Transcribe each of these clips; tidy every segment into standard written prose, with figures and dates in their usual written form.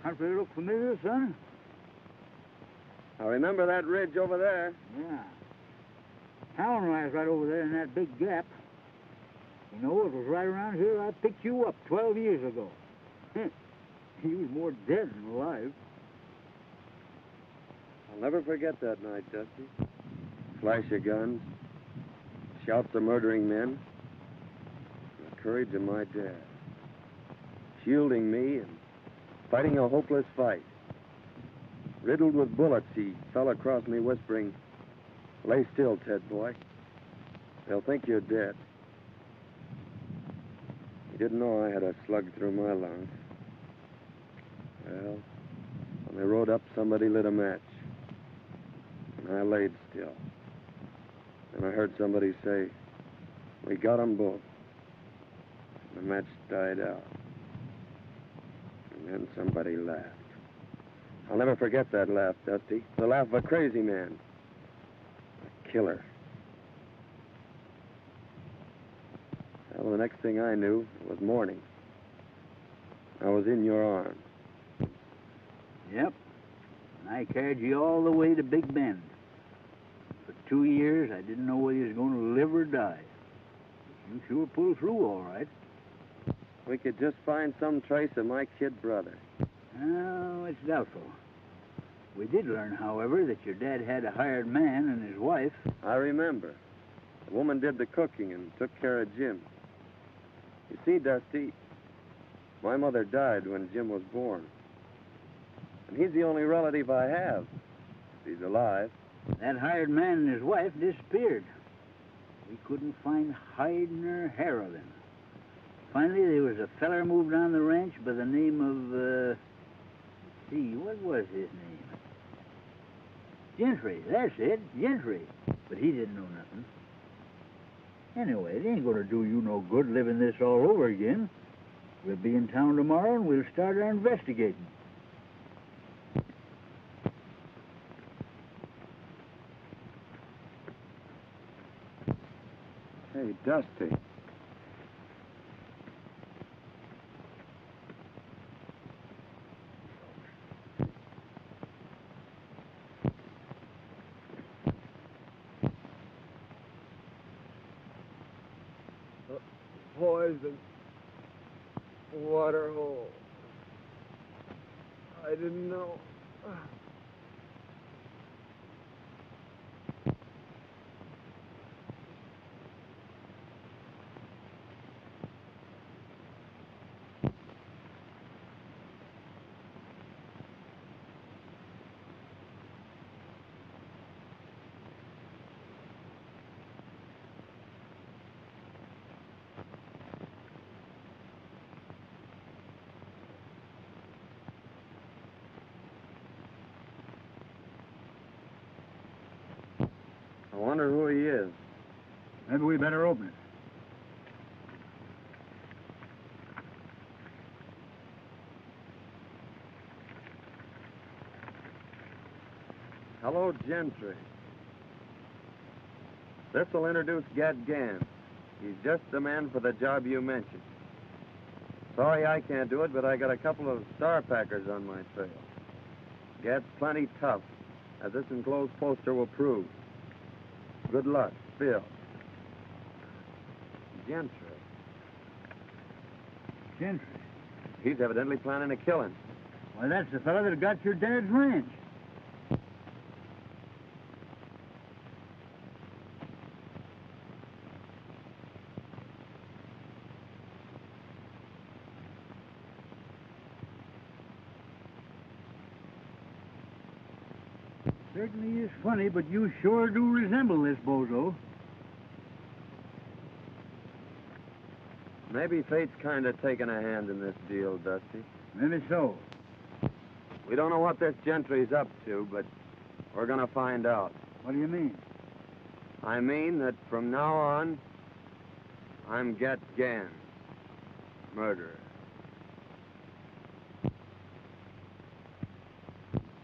Country look familiar, son? I remember that ridge over there. Yeah. Town lies right over there in that big gap. You know, it was right around here I picked you up 12 years ago. You was more dead than alive. I'll never forget that night, Dusty. Flash of guns, shouts of murdering men, and the courage of my dad. Shielding me and fighting a hopeless fight. Riddled with bullets, he fell across me whispering, "Lay still, Ted boy. They'll think you're dead." He didn't know I had a slug through my lungs. Well, when they rode up, somebody lit a match. And I laid still. Then I heard somebody say, "We got 'em both." And the match died out. And then somebody laughed. I'll never forget that laugh, Dusty. The laugh of a crazy man. A killer. Well, the next thing I knew, it was morning. I was in your arms. Yep. And I carried you all the way to Big Bend. For 2 years, I didn't know whether you was going to live or die. But you sure pulled through all right. We could just find some trace of my kid brother. Oh, it's doubtful. We did learn, however, that your dad had a hired man and his wife. I remember. The woman did the cooking and took care of Jim. You see, Dusty, my mother died when Jim was born. And he's the only relative I have. If he's alive. That hired man and his wife disappeared. We couldn't find hide nor hair of him. Finally, there was a feller moved on the ranch by the name of, what was his name? Gentry, that's it, Gentry. But he didn't know nothing. Anyway, it ain't gonna do you no good living this all over again. We'll be in town tomorrow and we'll start our investigating. Hey, Dusty. Poison. Water hole. I didn't know. I wonder who he is. Maybe we better open it. Hello, Gentry. This'll introduce Gad Gans. He's just the man for the job you mentioned. Sorry I can't do it, but I got a couple of star packers on my trail. Gad's plenty tough, as this enclosed poster will prove. Good luck, Phil. Gentry. Gentry? He's evidently planning a killing. Why, that's the fellow that got your dad's ranch. Certainly is funny, but you sure do resemble this bozo. Maybe fate's kind of taking a hand in this deal, Dusty. Maybe so. We don't know what this Gentry's up to, but we're gonna find out. What do you mean? I mean that from now on, I'm Gad Gans, murderer.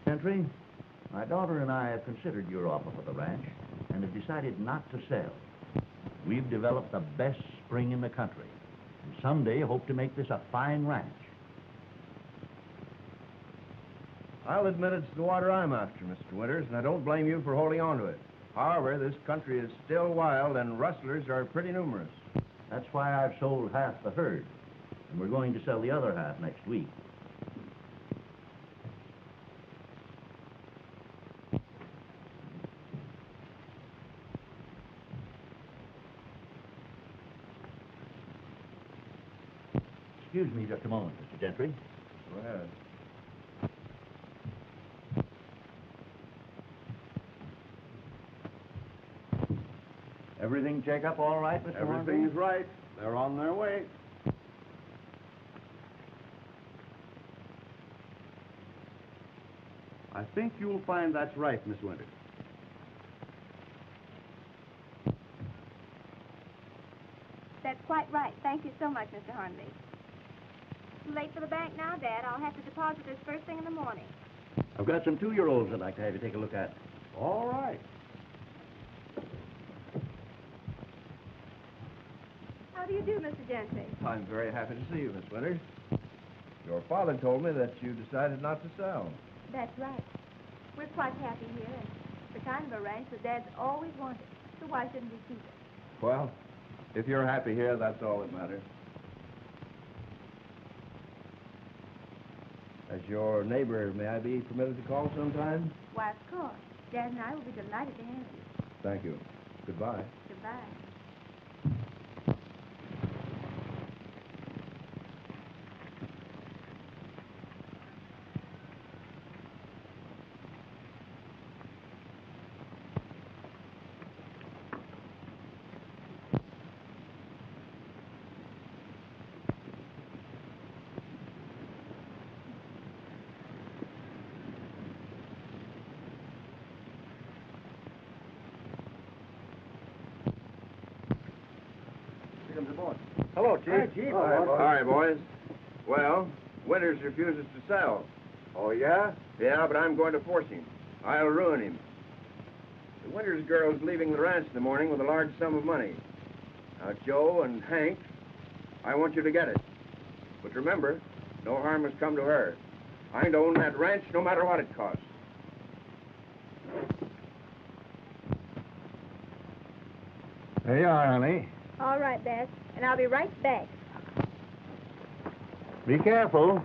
Gentry, my daughter and I have considered your offer for the ranch and have decided not to sell. We've developed the best spring in the country, and someday hope to make this a fine ranch. I'll admit it's the water I'm after, Mr. Winters, and I don't blame you for holding on to it. However, this country is still wild, and rustlers are pretty numerous. That's why I've sold half the herd, and we're going to sell the other half next week. Excuse me just a moment, Mr. Gentry. Go ahead. Everything check up all right, Mr. Everything's right. They're on their way. I think you'll find that's right, Miss Winters. That's quite right. Thank you so much, Mr. Hornby. Too late for the bank now, Dad. I'll have to deposit this first thing in the morning. I've got some 2-year-olds I'd like to have you take a look at. All right. How do you do, Mr. Gentry? I'm very happy to see you, Miss Winters. Your father told me that you decided not to sell. That's right. We're quite happy here, and it's the kind of a ranch that Dad's always wanted. So why shouldn't we keep it? Well, if you're happy here, that's all that matters. As your neighbor, may I be permitted to call sometime? Why, of course. Dad and I will be delighted to have you. Thank you. Goodbye. Goodbye. Hello, Chief. Hi, Chief. Hi, boys. Well, Winters refuses to sell. Oh, yeah? Yeah, but I'm going to force him. I'll ruin him. The Winters girl's leaving the ranch in the morning with a large sum of money. Now, Joe and Hank, I want you to get it. But remember, no harm has come to her. I'm to own that ranch no matter what it costs. There you are, honey. All right, Dad. And I'll be right back. Be careful.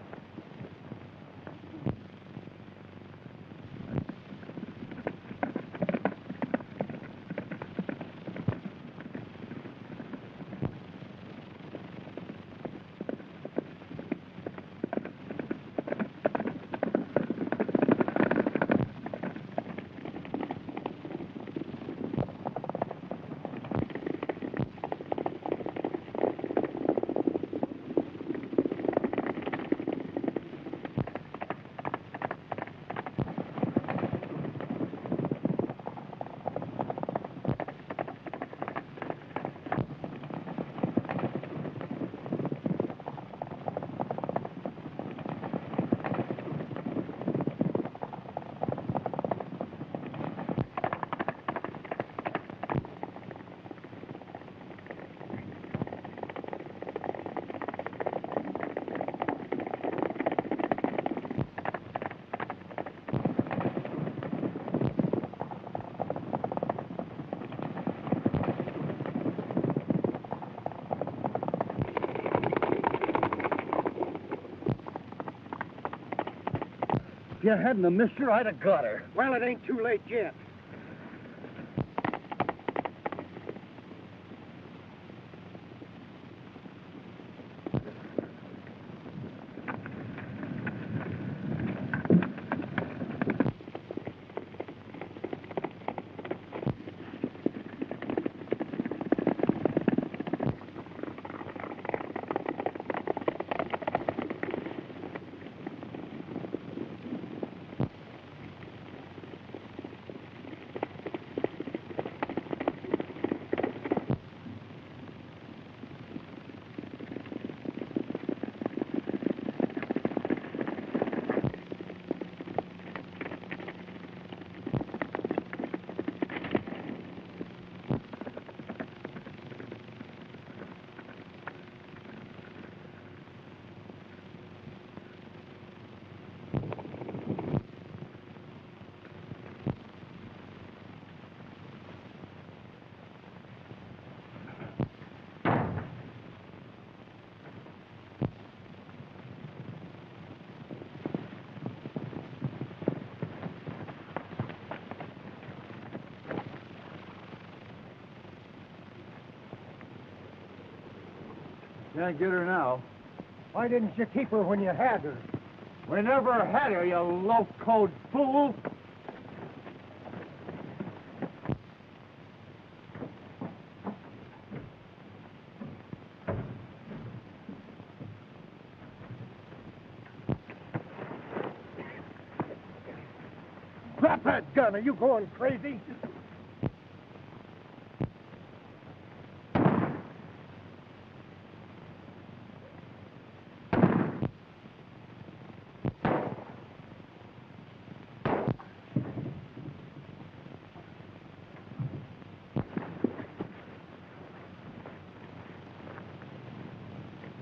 If you hadn't have missed her, I'd have got her. Well, it ain't too late yet. Can't get her now. Why didn't you keep her when you had her? We never had her, you low-code fool. Drop that gun. Are you going crazy?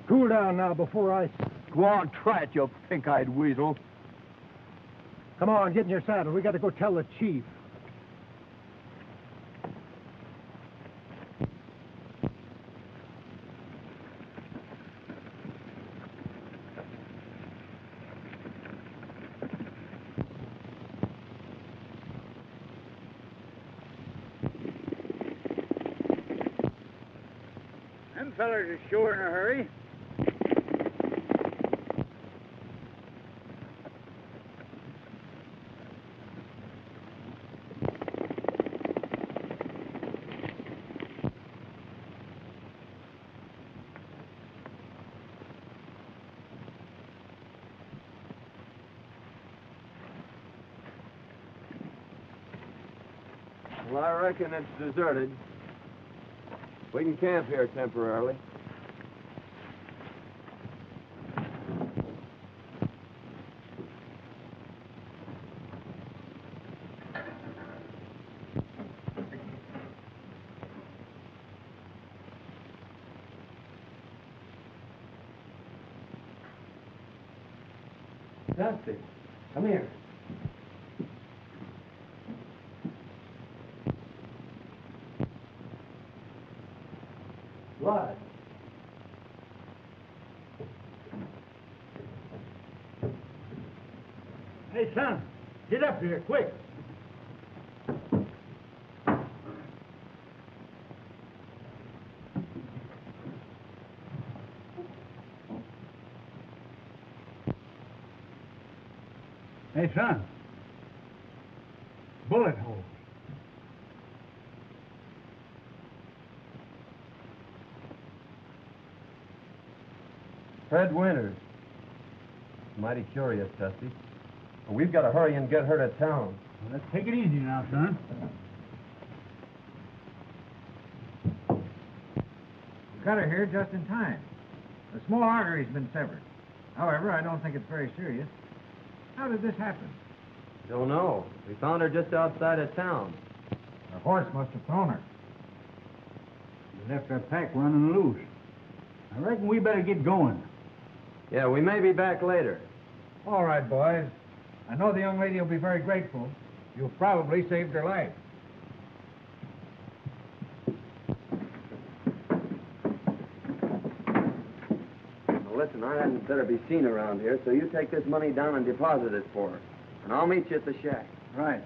Cool down now before I... Go on, try it, you pink-eyed weasel. Come on, get in your saddle. We got to go tell the chief. Them fellers are sure in a hurry. Well, I reckon it's deserted. We can camp here temporarily. Dusty, come here. What? Hey, son, get up here, quick. Hey, son. Bullet hole. Fred Winters. Mighty curious, Dusty. We've got to hurry and get her to town. Well, let's take it easy now, son. We got her here just in time. The small artery's been severed. However, I don't think it's very serious. How did this happen? Don't know. We found her just outside of town. The horse must have thrown her. We left our pack running loose. I reckon we better get going. Yeah, we may be back later. All right, boys. I know the young lady will be very grateful. You've probably saved her life. Well, listen, I hadn't better be seen around here, so you take this money down and deposit it for her. And I'll meet you at the shack. Right.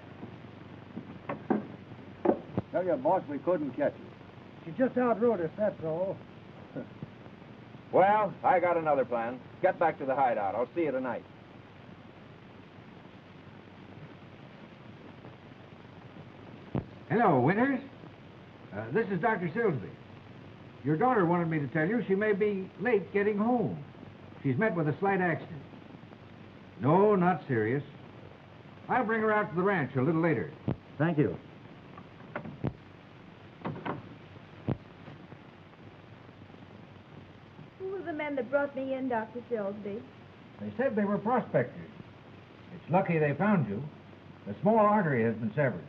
Tell you, boss, we couldn't catch her. She just outrode us, that's all. Well, I got another plan. Get back to the hideout. I'll see you tonight. Hello, Winters. This is Dr. Silsby. Your daughter wanted me to tell you she may be late getting home. She's met with a slight accident. No, not serious. I'll bring her out to the ranch a little later. Thank you. Who were the men that brought me in, Dr. Silsby? They said they were prospectors. It's lucky they found you. The small artery has been severed.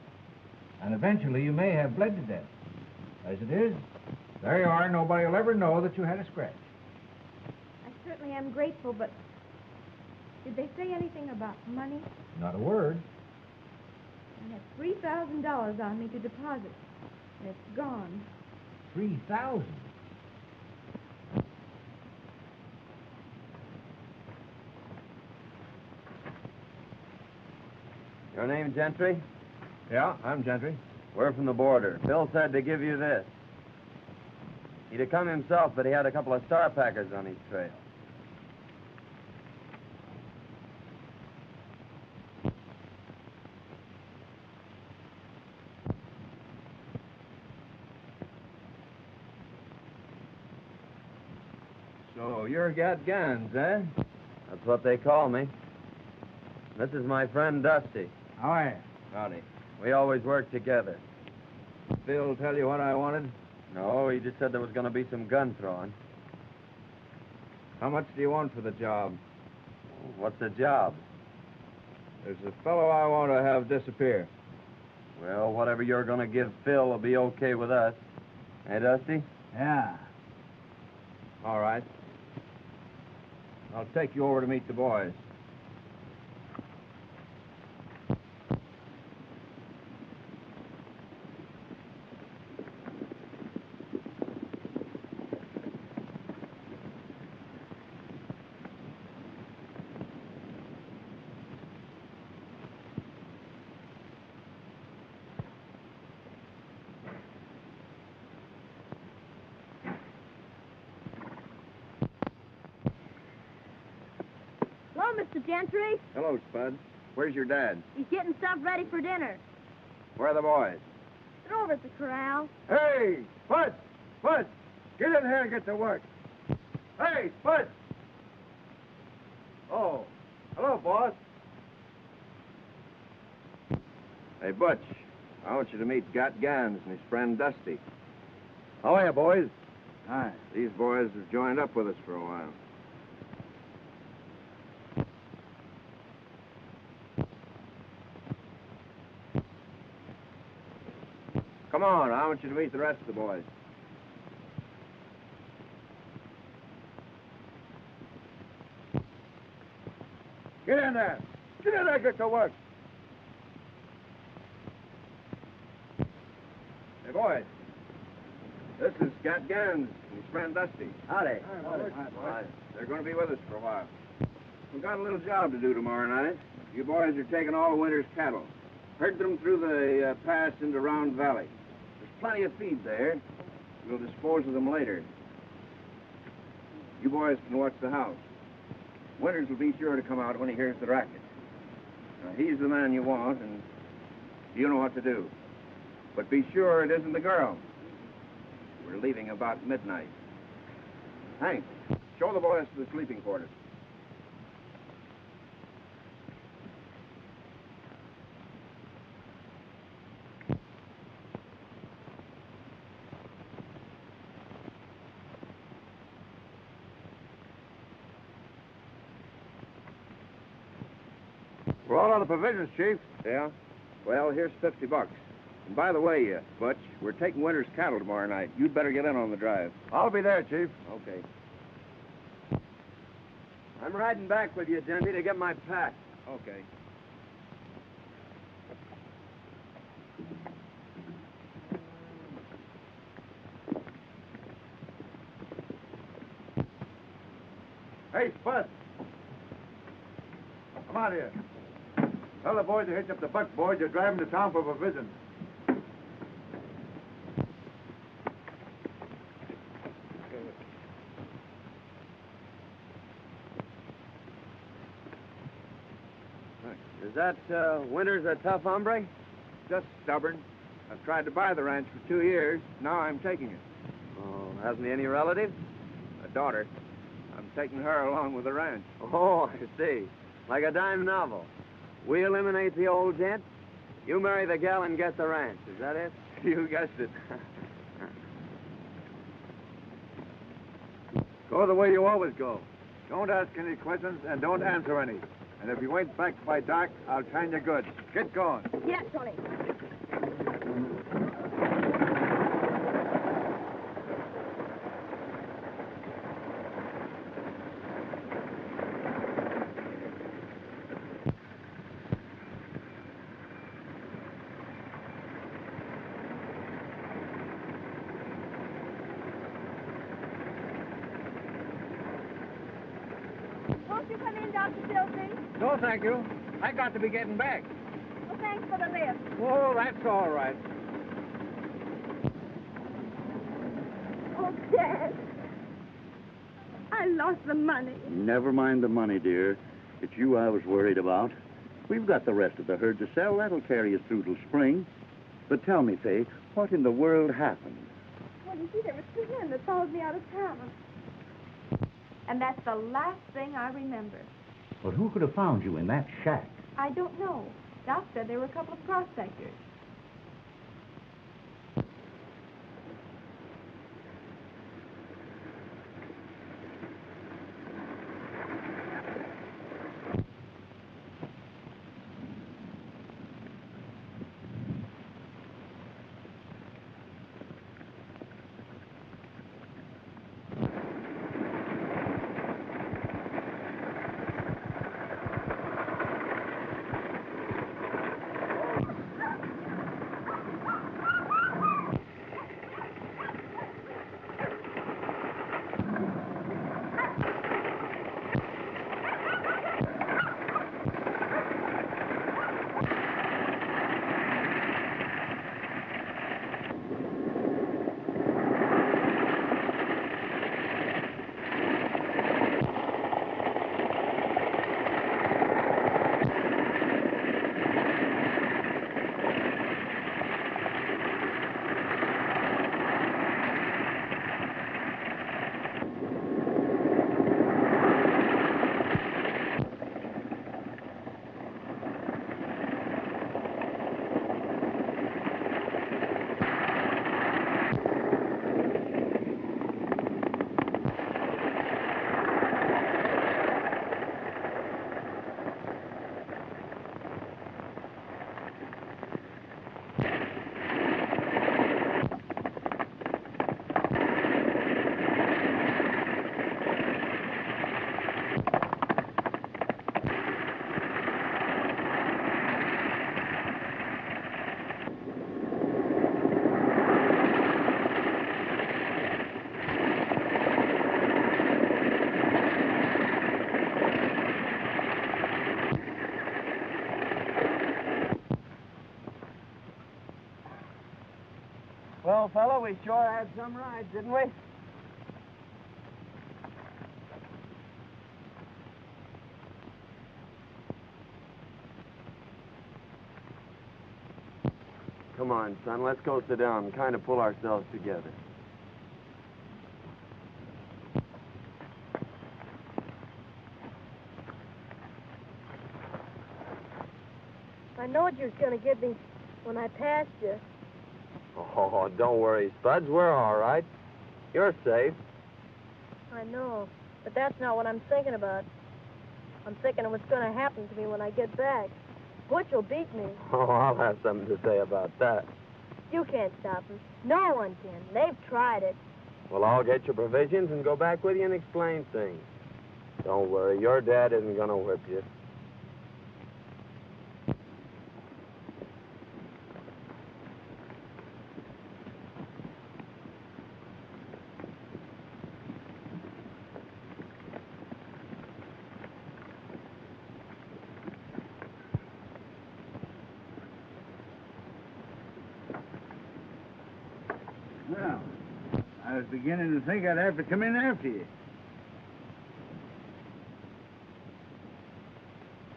And eventually you may have bled to death. As it is, there you are. Nobody will ever know that you had a scratch. I certainly am grateful, but did they say anything about money? Not a word. I had $3,000 on me to deposit, and it's gone. 3,000. Your name, Gentry? Yeah, I'm Gentry. We're from the border. Bill said to give you this. He'd have come himself, but he had a couple of star packers on his trail. So you're Gat Gans, eh? That's what they call me. This is my friend Dusty. How are you? Howdy. We always work together. Phil tell you what I wanted? No, he just said there was going to be some gun throwing. How much do you want for the job? What's the job? There's a fellow I want to have disappear. Well, whatever you're going to give Phil will be okay with us. Hey, Dusty? Yeah. All right. I'll take you over to meet the boys. Hello, Mr. Gentry. Hello, Spud. Where's your dad? He's getting stuff ready for dinner. Where are the boys? They're over at the corral. Hey, Spud! Spud! Get in here and get to work. Hey, Spud! Oh, hello, boss. Hey, Butch. I want you to meet Gat Gans and his friend Dusty. How are you, boys? Hi. These boys have joined up with us for a while. Come on, I want you to meet the rest of the boys. Get in there. Get in there and get to work. Hey, boys. This is Gat Gans and his friend Dusty. Howdy. Hi. They're going to be with us for a while. We've got a little job to do tomorrow night. You boys are taking all the winter's cattle. Herd them through the pass into Round Valley. There's plenty of feed there. We'll dispose of them later. You boys can watch the house. Winters will be sure to come out when he hears the racket. Now, he's the man you want, and you know what to do. But be sure it isn't the girl. We're leaving about midnight. Hank, show the boys to the sleeping quarters. We're all out of provisions, Chief. Yeah? Well, here's $50. And by the way, Butch, we're taking Winter's cattle tomorrow night. You'd better get in on the drive. I'll be there, Chief. Okay. I'm riding back with you, Denby, to get my pack. Okay. Hey, Spud. Come out here. Tell the boys to hitch up the buck boys. You're driving to town for provisions. Is that Winters a tough hombre? Just stubborn. I've tried to buy the ranch for 2 years. Now I'm taking it. Oh, hasn't he any relatives? A daughter. I'm taking her along with the ranch. Oh, I see. Like a dime novel. We eliminate the old gent. You marry the gal and get the ranch. Is that it? You guessed it. Go the way you always go. Don't ask any questions and don't answer any. And if you ain't back by dark, I'll time you good. Get going. Yeah, Tony. Won't you come in, Dr. Silsby? No, thank you. I got to be getting back. Well, thanks for the lift. Oh, that's all right. Okay. lost the money. Never mind the money, dear. It's you I was worried about. We've got the rest of the herd to sell. That'll carry us through till spring. But tell me, Fay, what in the world happened? Well, you see, there were two men that followed me out of town. And that's the last thing I remember. But who could have found you in that shack? I don't know. Doc said there were a couple of prospectors. Well, fella, we sure had some rides, didn't we? Come on, son, let's go sit down and kind of pull ourselves together. I knowed you was going to get me when I passed you. Oh, don't worry, Spuds. We're all right. You're safe. I know, but that's not what I'm thinking about. I'm thinking of what's going to happen to me when I get back. Butch will beat me. Oh, I'll have something to say about that. You can't stop him. No one can. They've tried it. Well, I'll get your provisions and go back with you and explain things. Don't worry, your dad isn't going to whip you. Well, I was beginning to think I'd have to come in after you.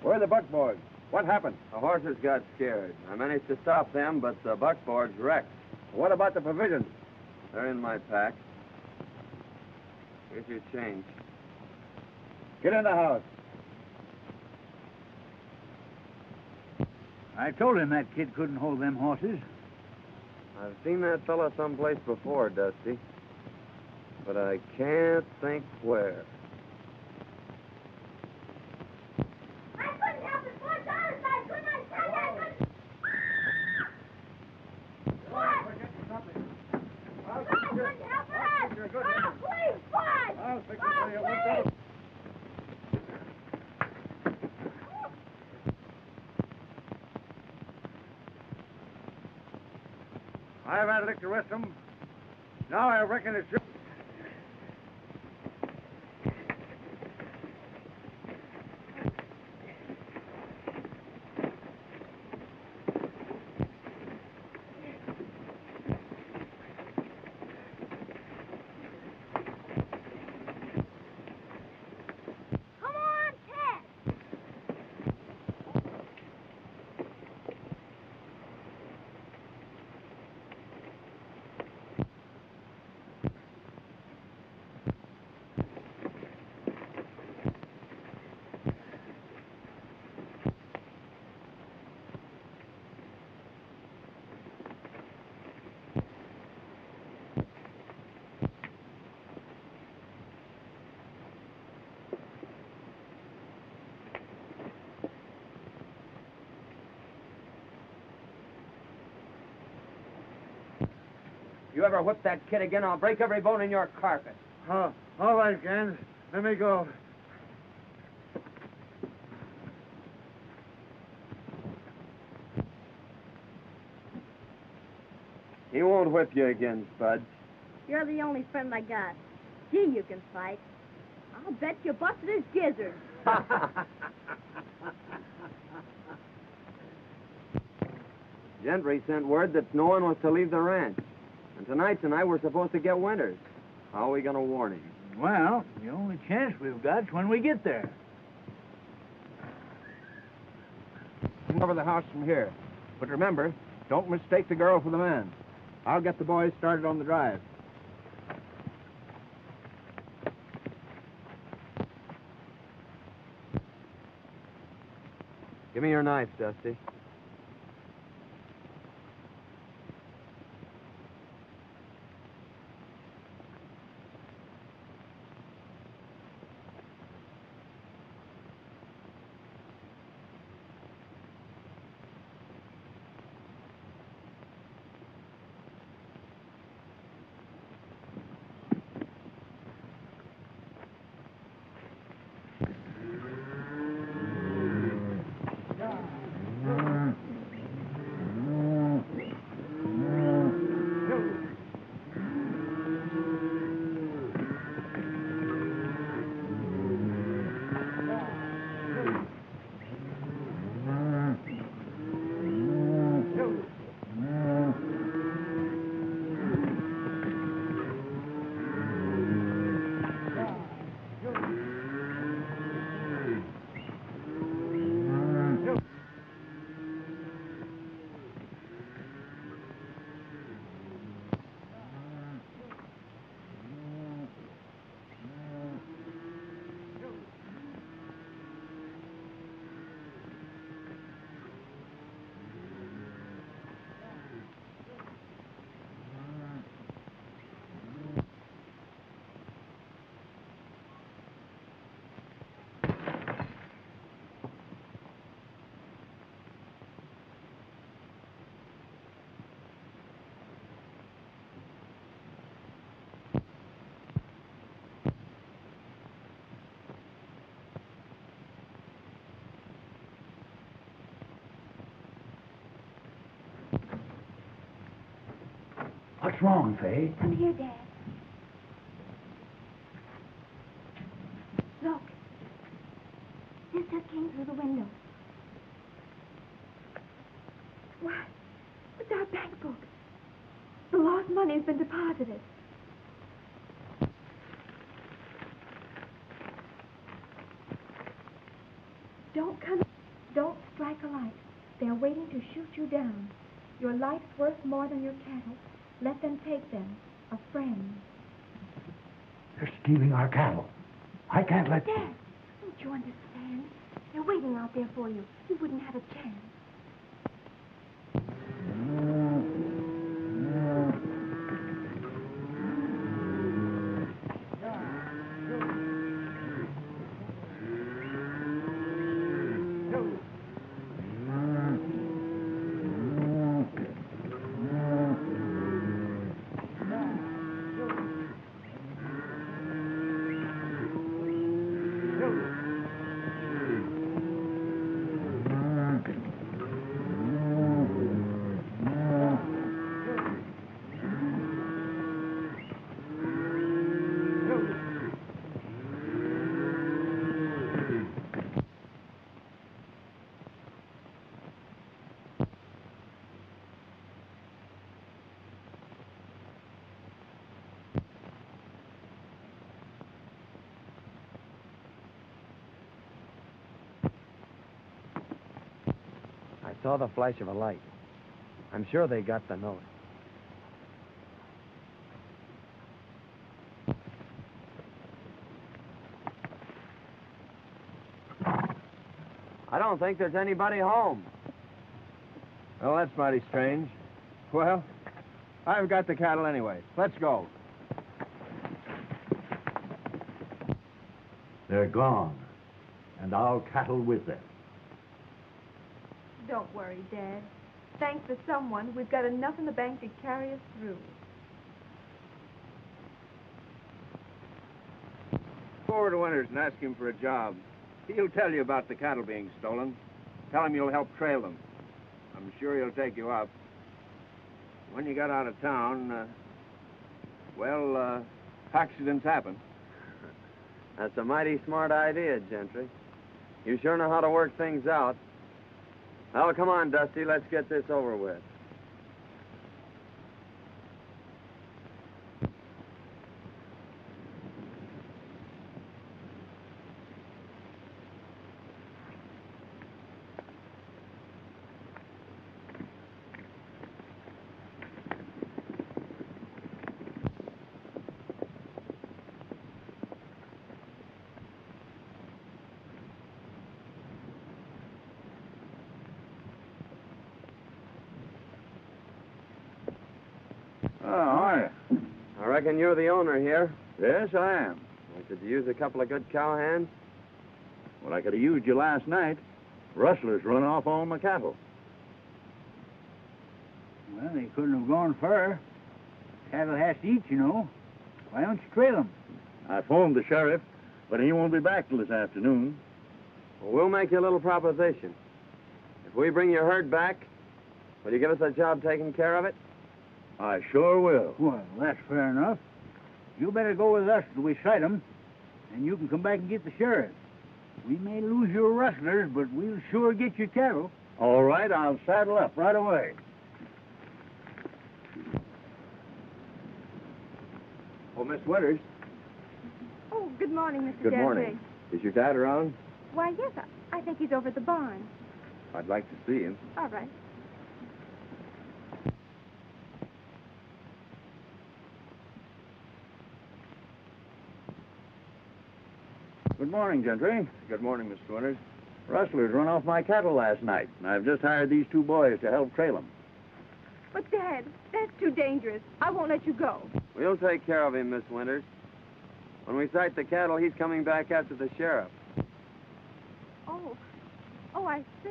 Where are the buckboards? What happened? The horses got scared. I managed to stop them, but the buckboard's wrecked. What about the provisions? They're in my pack. Here's your change. Get in the house. I told him that kid couldn't hold them horses. I've seen that fella someplace before, Dusty. But I can't think where. I couldn't help it, Butch. Honest, I couldn't. I said I couldn't. Butch! I couldn't help it. Oh, please, Butch! I'll fix it Oh, for you. please! I've had a lick to rest them. Now I reckon it's your... You ever whip that kid again, I'll break every bone in your carcass. Oh, all right, Gans. Let me go. He won't whip you again, Spud. You're the only friend I got. Gee, you can fight. I'll bet you busted his gizzard. Gentry sent word that no one was to leave the ranch. And tonight we're supposed to get Winters. How are we going to warn him? Well, the only chance we've got is when we get there. Over the house from here. But remember, don't mistake the girl for the man. I'll get the boys started on the drive. Give me your knife, Dusty. What's wrong, Faye? Come here, Dad. Look. Sister came through the window. Why, it's our bank book. The lost money has been deposited. Don't come. Don't strike a light. They're waiting to shoot you down. Your life's worth more than your cattle. Let them take them. A friend. They're stealing our cattle. I can't let Dad, don't you understand? They're waiting out there for you. You wouldn't have a chance. I saw the flash of a light. I'm sure they got the note. I don't think there's anybody home. Well, that's mighty strange. Well, I've got the cattle anyway. Let's go. They're gone, and our cattle with them. Don't worry, Dad. Thanks to someone, we've got enough in the bank to carry us through. over to Winters and ask him for a job. He'll tell you about the cattle being stolen. Tell him you'll help trail them. I'm sure he'll take you up. When you got out of town, accidents happen. That's a mighty smart idea, Gentry. You sure know how to work things out. Well, come on, Dusty. Let's get this over with. I reckon you're the owner here. Yes, I am. We could use a couple of good cowhands. Well, I could have used you last night. Rustlers run off all my cattle. Well, they couldn't have gone far. Cattle has to eat, you know. Why don't you trail them? I phoned the sheriff, but he won't be back till this afternoon. Well, we'll make you a little proposition. If we bring your herd back, will you give us a job taking care of it? I sure will. Well, that's fair enough. You better go with us till we sight them, and you can come back and get the sheriff. We may lose your rustlers, but we'll sure get your cattle. All right, I'll saddle up right away. Oh, Miss Winters. Oh, good morning, Mr. Good Gentry. morning. Is your dad around? Why, yes, I think he's over at the barn. I'd like to see him. All right. Good morning, Gentry. Good morning, Mr. Winters. Rustlers run off my cattle last night, and I've just hired these two boys to help trail them. But, Dad, that's too dangerous. I won't let you go. We'll take care of him, Miss Winters. When we sight the cattle, he's coming back after the sheriff. Oh, I see.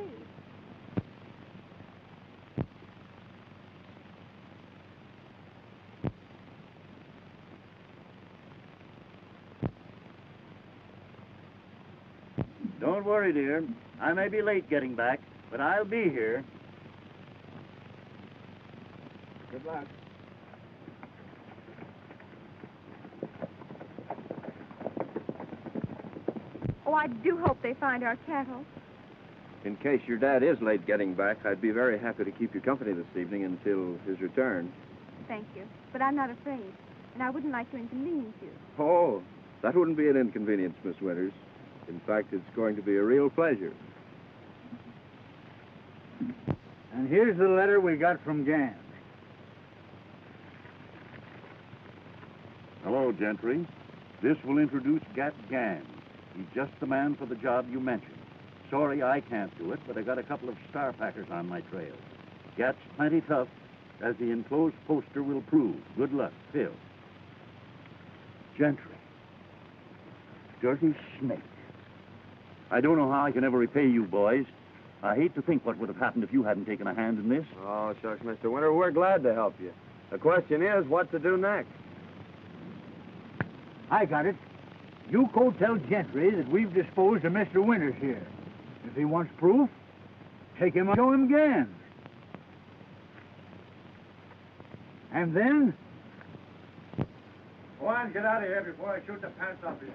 Don't worry, dear. I may be late getting back, but I'll be here. Good luck. Oh, I do hope they find our cattle. In case your dad is late getting back, I'd be very happy to keep you company this evening until his return. Thank you. But I'm not afraid, and I wouldn't like to inconvenience you. Oh, that wouldn't be an inconvenience, Miss Winters. In fact, it's going to be a real pleasure. And here's the letter we got from Gans. Hello, Gentry. This will introduce Gat Gans. He's just the man for the job you mentioned. Sorry I can't do it, but I got a couple of star packers on my trail. Gat's plenty tough, as the enclosed poster will prove. Good luck, Phil. Gentry. Dirty snake. I don't know how I can ever repay you boys. I hate to think what would have happened if you hadn't taken a hand in this. Oh, shucks, Mr. Winter, we're glad to help you. The question is, what to do next? I got it. You go tell Gentry that we've disposed of Mr. Winters here. If he wants proof, take him and show him Gans. And then... Go on, get out of here before I shoot the pants off of you.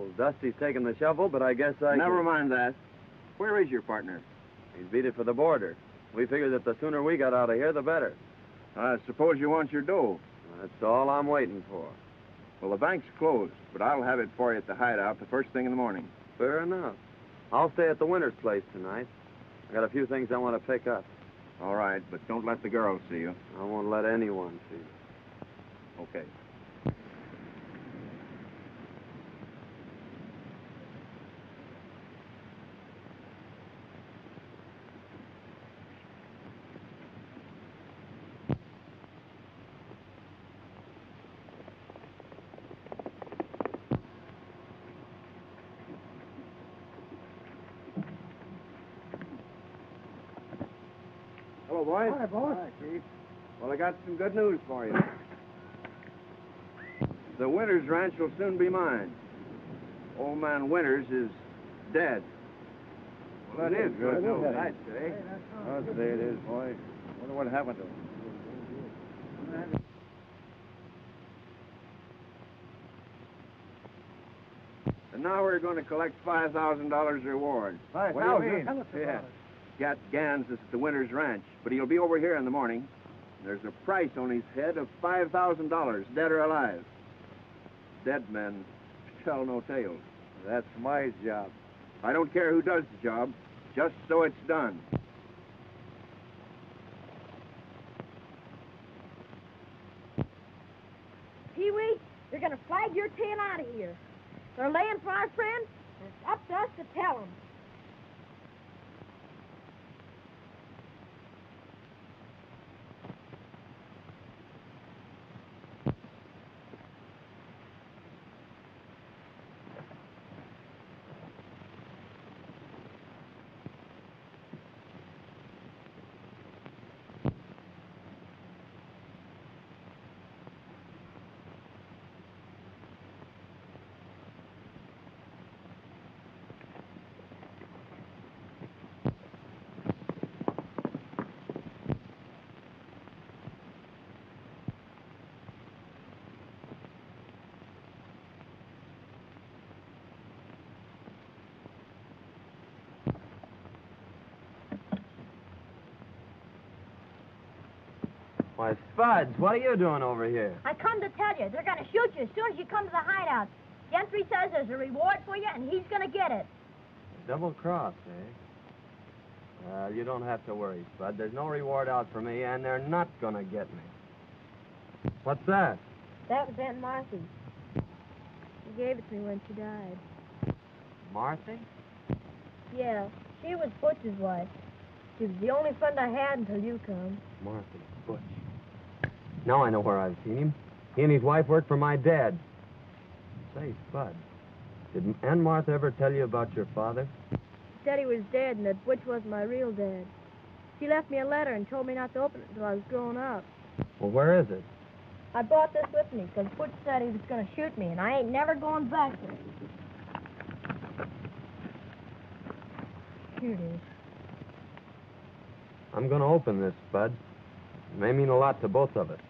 Well, Dusty's taking the shovel, but I guess Never mind that. Where is your partner? He's beat it for the border. We figured that the sooner we got out of here, the better. I suppose you want your dough. That's all I'm waiting for. Well, the bank's closed, but I'll have it for you at the hideout the first thing in the morning. Fair enough. I'll stay at the Winter's place tonight. I got a few things I want to pick up. All right, but don't let the girls see you. I won't let anyone see me. Okay. Hello, boys. Hi, boss. Hi, Chief. Well, I got some good news for you. The Winters ranch will soon be mine. Old man Winters is dead. Well, that is good news. I'd say. I'll say it is, boy. Wonder what happened to him. And now we're going to collect $5,000 reward. What do you mean? Tell us about Yeah. it. Gat Gans is at the Winters Ranch, but he'll be over here in the morning. There's a price on his head of $5,000, dead or alive. Dead men tell no tales. That's my job. I don't care who does the job, just so it's done. Pee-wee, you're going to flag your tail out of here. They're laying for our friends, and it's up to us to tell them. Why, Spuds, what are you doing over here? I come to tell you, they're going to shoot you as soon as you come to the hideout. Gentry says there's a reward for you, and he's going to get it. Double cross, eh? Well, you don't have to worry, Spud. There's no reward out for me, and they're not gonna get me. What's that? That was Aunt Marthy. She gave it to me when she died. Marthy? Yeah, she was Butch's wife. She was the only friend I had until you come. Marthy, Butch. Now I know where I've seen him. He and his wife worked for my dad. Say, Spud, did Aunt Martha ever tell you about your father? She said he was dead and that Butch wasn't my real dad. She left me a letter and told me not to open it until I was grown up. Well, where is it? I brought this with me because Butch said he was going to shoot me, and I ain't never going back to it. Here it is. I'm gonna open this, Spud. It may mean a lot to both of us.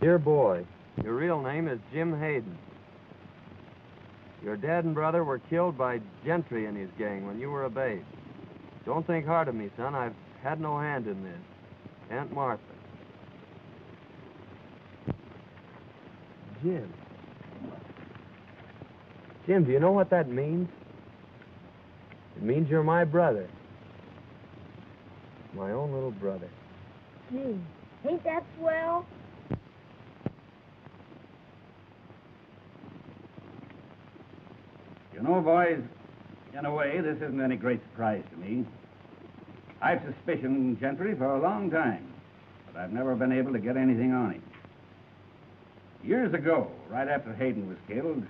Dear boy, your real name is Jim Hayden. Your dad and brother were killed by Gentry and his gang when you were a babe. Don't think hard of me, son. I've had no hand in this. Aunt Martha. Jim. Jim, do you know what that means? It means you're my brother. My own little brother. Gee, ain't that swell? You know, boys, in a way, this isn't any great surprise to me. I've suspicioned Gentry for a long time, but I've never been able to get anything on him. Years ago, right after Hayden was killed,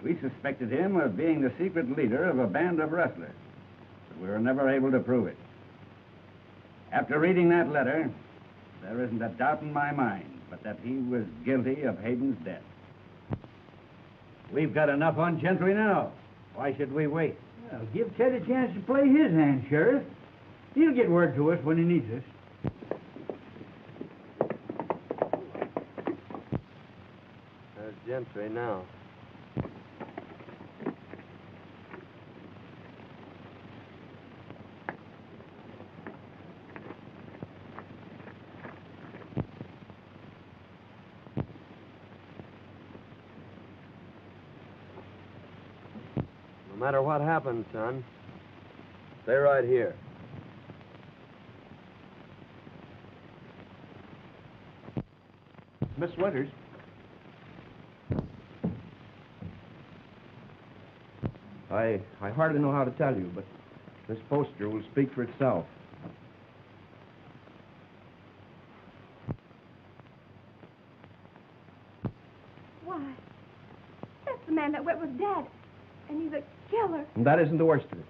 we suspected him of being the secret leader of a band of rustlers, but we were never able to prove it. After reading that letter, there isn't a doubt in my mind but that he was guilty of Hayden's death. We've got enough on Gentry now. Why should we wait? Well, give Ted a chance to play his hand, Sheriff. He'll get word to us when he needs us. Gentry now. No matter what happens, son, stay right here. Miss Winters. I hardly know how to tell you, but this poster will speak for itself. Why, that's the man that went with Dad, and he's a killer. And that isn't the worst of it.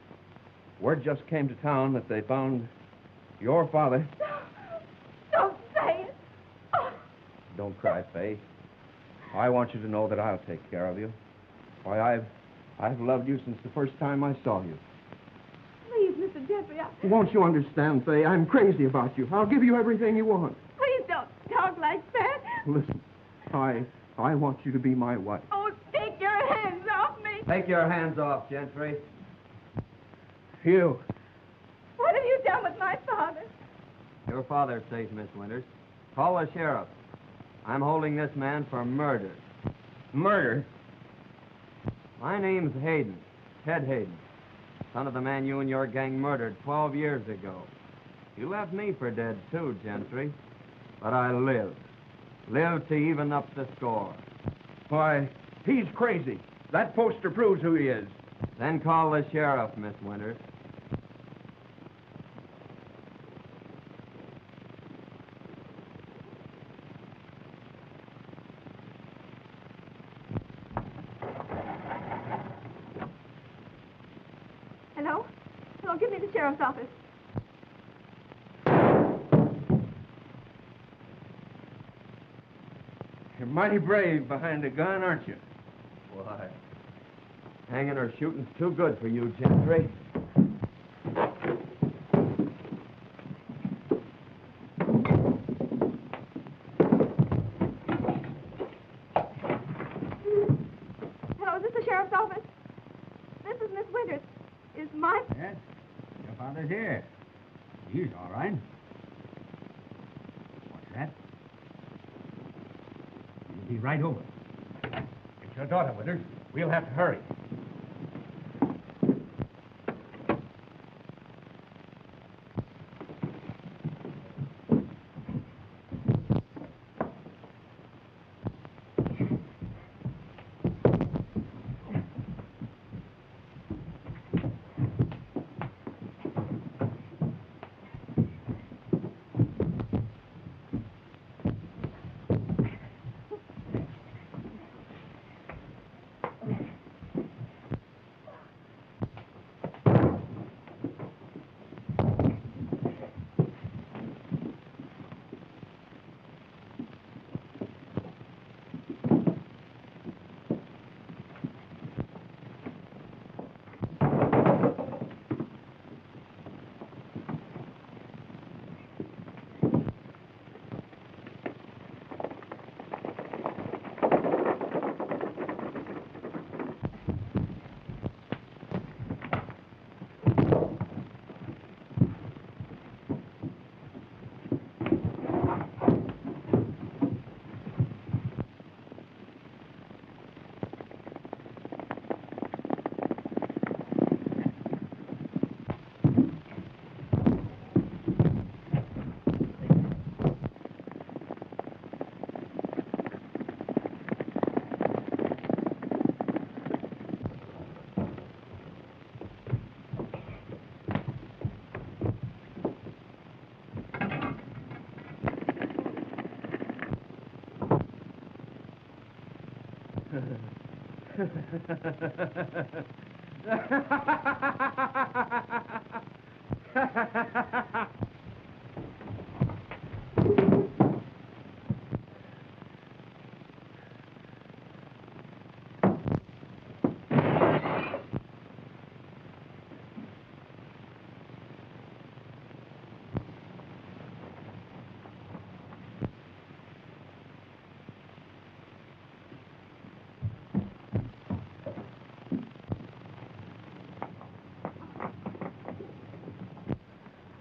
Word just came to town that they found your father. Don't say it. Oh. Don't cry, Faye. I want you to know that I'll take care of you. Why, I've loved you since the first time I saw you. Please, Mr. Jeffrey, Won't you understand, Faye? I'm crazy about you. I'll give you everything you want. please don't talk like that. Listen, I want you to be my wife. Oh, take your hands off me. Take your hands off, Gentry. You. What have you done with my father? Your father's safe, Miss Winters. Call the sheriff. I'm holding this man for murder. Murder? My name's Hayden, Ted Hayden, son of the man you and your gang murdered 12 years ago. You left me for dead, too, Gentry. But I lived. Lived to even up the score. Why, he's crazy. That poster proves who he is. Then call the sheriff, Miss Winters. Hello? Hello, give me the sheriff's office. You're mighty brave behind a gun, aren't you? Why, hanging or shooting's too good for you, Gentry. Hello, is this the sheriff's office? This is Miss Winters. Is my... Yes, your father's here. He's all right. What's that? We'll be right over. It's your daughter, Winters. We'll have to hurry.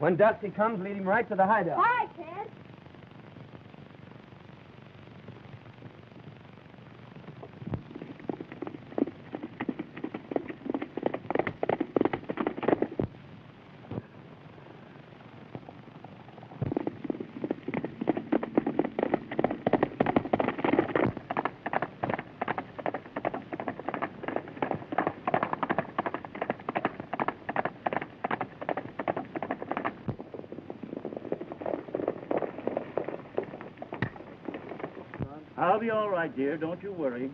When Dusty comes, lead him right to the hideout. All right, Ted. I'll be all right, dear. Don't you worry.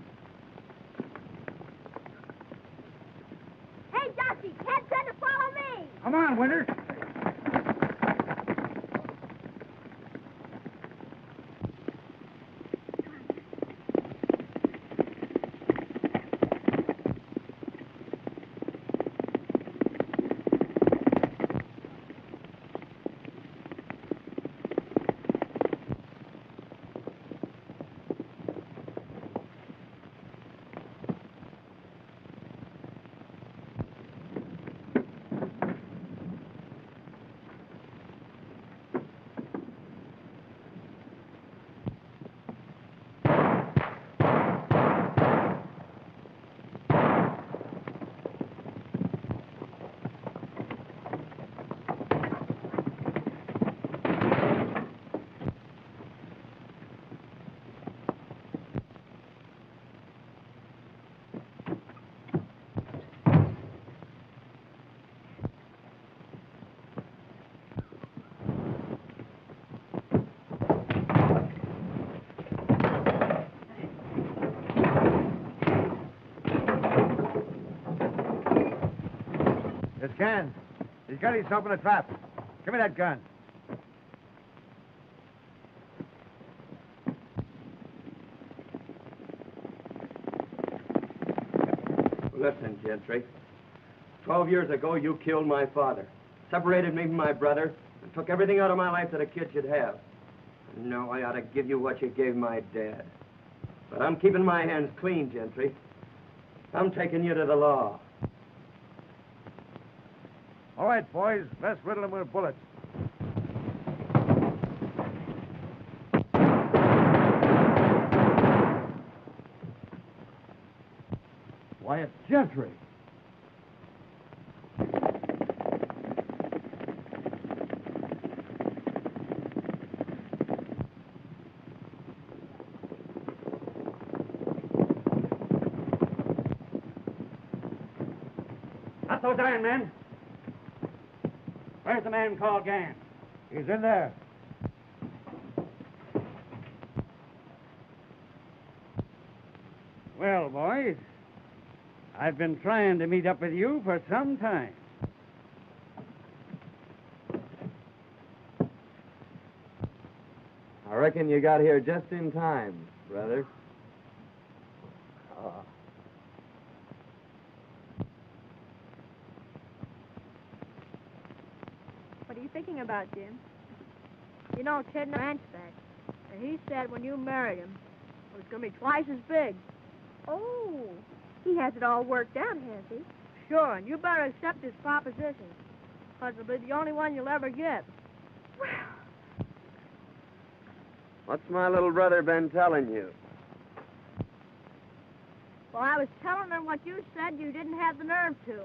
Hey, Dusty, Ted said to follow me. Come on, Winters. It's Gans. He's got himself in a trap. Give me that gun. Listen, Gentry. 12 years ago, you killed my father, separated me from my brother, and took everything out of my life that a kid should have. And now I ought to give you what you gave my dad. But I'm keeping my hands clean, Gentry. I'm taking you to the law. All right, boys, let's riddle him with bullets. Why, it's Gentry. Not those iron men. Where's the man called Gans? He's in there. Well, boys, I've been trying to meet up with you for some time. I reckon you got here just in time, brother. What are you thinking about, Jim? You know, Ted and ranch back. And he said when you married him, it was going to be twice as big. Oh, he has it all worked out, has he? Sure, and you better accept his proposition. Because it'll be the only one you'll ever get. What's my little brother been telling you? Well, I was telling him what you said you didn't have the nerve to.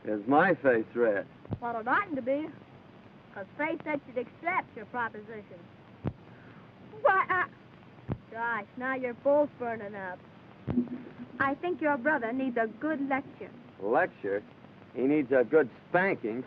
Is my face red? Well, it oughtn't to be. Because Faith said she'd accept your proposition. Why, Gosh, now you're both burning up. I think your brother needs a good lecture. Lecture? He needs a good spanking.